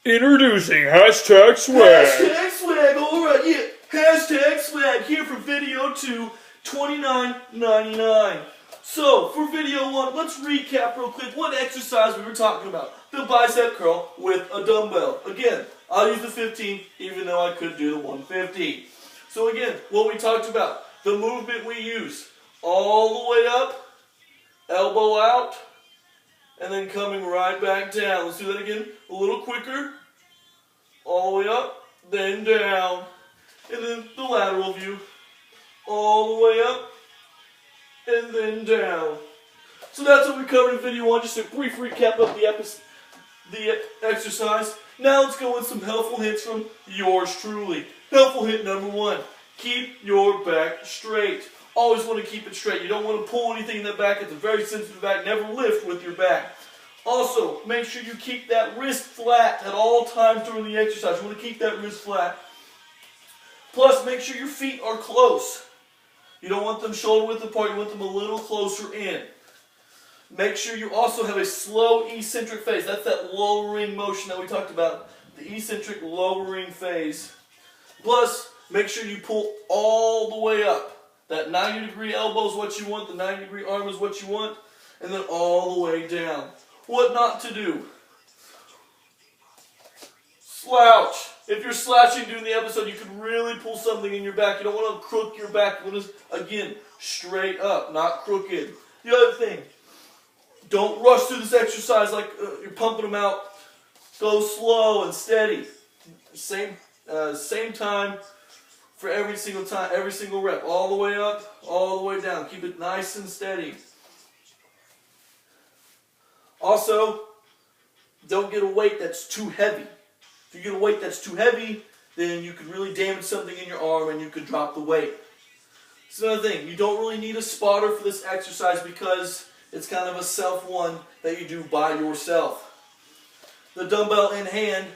Introducing hashtag swag. Hashtag swag, alright, yeah. Hashtag swag here for video 2, $29.99. So, for video 1, let's recap real quick what exercise we were talking about. The bicep curl with a dumbbell. Again, I'll use the 15 even though I could do the 150. So again, what we talked about, the movement we use, all the way up, elbow out, and then coming right back down. Let's do that again, a little quicker. All the way up, then down. And then the lateral view. All the way up, and then down. So that's what we covered in video 1, just a brief recap of the exercise. Now let's go with some helpful hints from yours truly. Helpful hint number 1, keep your back straight. Always want to keep it straight. You don't want to pull anything in the back. It's a very sensitive back. Never lift with your back. Also, make sure you keep that wrist flat at all times during the exercise. You want to keep that wrist flat. Plus, make sure your feet are close. You don't want them shoulder width apart. You want them a little closer in. Make sure you also have a slow eccentric phase. That's that lowering motion that we talked about. The eccentric lowering phase. Plus, make sure you pull all the way up. That 90-degree elbow is what you want. The 90-degree arm is what you want. And then all the way down. What not to do? Slouch. If you're slouching during the episode, you could really pull something in your back. You don't want to crook your back. You want to, again, straight up, not crooked. The other thing, don't rush through this exercise like you're pumping them out. Go slow and steady. Same time for every single rep. All the way up, all the way down. Keep it nice and steady. Also, don't get a weight that's too heavy. If you get a weight that's too heavy, then you could really damage something in your arm and you could drop the weight. It's another thing. You don't really need a spotter for this exercise because it's kind of a self one that you do by yourself. The dumbbell in hand,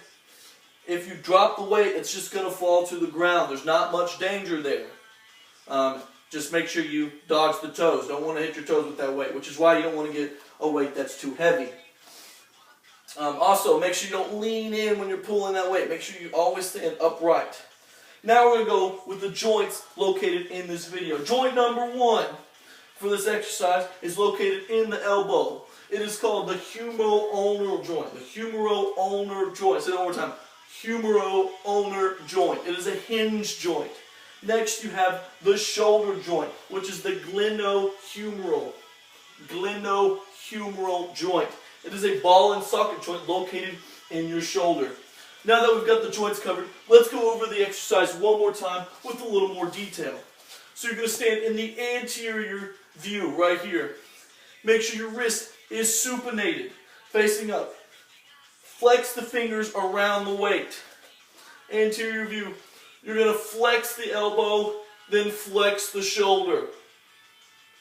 if you drop the weight, it's just going to fall to the ground. There's not much danger there. Just make sure you dodge the toes. Don't want to hit your toes with that weight, which is why you don't want to get a weight that's too heavy. Also, make sure you don't lean in when you're pulling that weight. Make sure you always stand upright. Now we're going to go with the joints located in this video. Joint number 1 for this exercise is located in the elbow. It is called the humeral-ulnar joint. The humeral-ulnar joint. Say it one more time. Humeral-ulnar joint. It is a hinge joint. Next you have the shoulder joint, which is the glenohumeral. Glenohumeral joint. It is a ball and socket joint located in your shoulder. Now that we've got the joints covered, let's go over the exercise one more time with a little more detail. So you're going to stand in the anterior view right here. Make sure your wrist is supinated, facing up. Flex the fingers around the weight. Anterior view. You're going to flex the elbow, then flex the shoulder.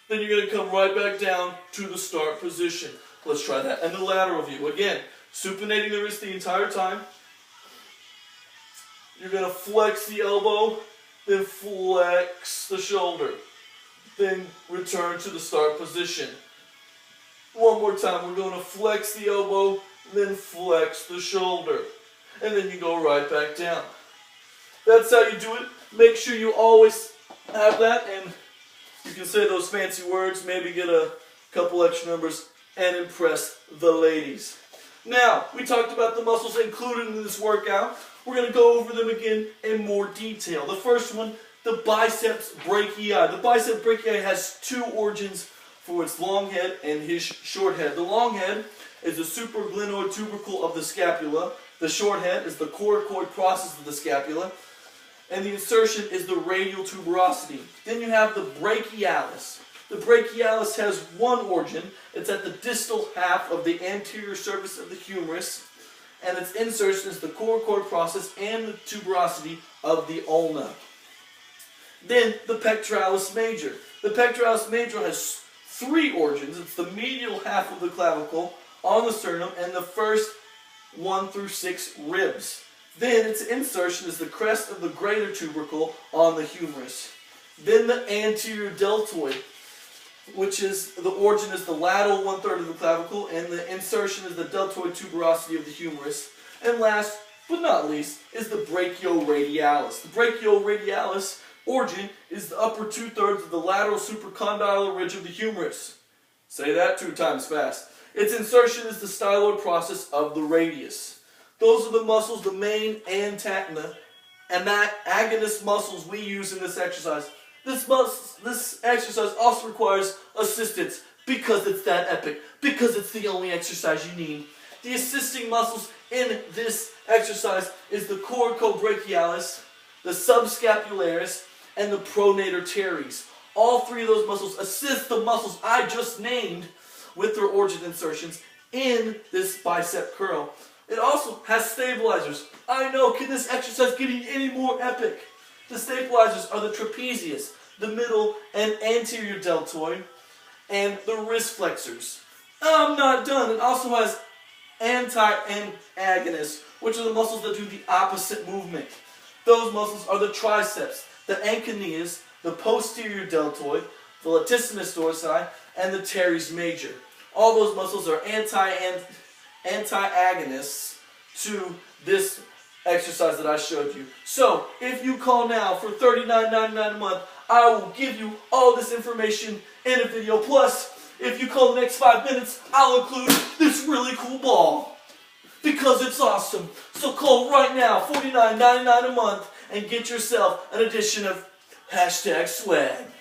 Then you're going to come right back down to the start position. Let's try that. And the lateral view. Again, supinating the wrist the entire time. You're going to flex the elbow, then flex the shoulder. Then return to the start position. One more time. We're going to flex the elbow, then flex the shoulder. And then you go right back down. That's how you do it. Make sure you always have that, and you can say those fancy words, maybe get a couple extra numbers, and impress the ladies. Now, we talked about the muscles included in this workout. We're going to go over them again in more detail. The first one, the biceps brachii. The biceps brachii has 2 origins for its long head and his short head. The long head is the supraglenoid tubercle of the scapula. The short head is the coracoid process of the scapula. And the insertion is the radial tuberosity. Then you have the brachialis. The brachialis has 1 origin. It's at the distal half of the anterior surface of the humerus. And its insertion is the coracoid process and the tuberosity of the ulna. Then the pectoralis major. The pectoralis major has 3 origins. It's the medial half of the clavicle on the sternum and the first 1 through 6 ribs. Then its insertion is the crest of the greater tubercle on the humerus. Then the anterior deltoid. which is the origin is the lateral 1/3 of the clavicle, and the insertion is the deltoid tuberosity of the humerus. And last but not least is the brachioradialis. The brachioradialis origin is the upper 2/3 of the lateral supracondyle ridge of the humerus. Say that 2 times fast. Its insertion is the styloid process of the radius. Those are the muscles, the main antagonist and agonist muscles we use in this exercise. This exercise also requires assistance because it's that epic, because it's the only exercise you need. The assisting muscles in this exercise is the coracobrachialis, the subscapularis, and the pronator teres. All 3 of those muscles assist the muscles I just named with their origin insertions in this bicep curl. It also has stabilizers. I know, can this exercise get any more epic? The stabilizers are the trapezius, the middle and anterior deltoid, and the wrist flexors. I'm not done. It also has anti-agonists, which are the muscles that do the opposite movement. Those muscles are the triceps, the anconeus, the posterior deltoid, the latissimus dorsi, and the teres major. All those muscles are anti-agonists to this exercise that I showed you. So, if you call now for $39.99 a month, I will give you all this information in a video. Plus, if you call the next 5 minutes, I'll include this really cool ball. Because it's awesome. So call right now, $49.99 a month, and get yourself an edition of #swag.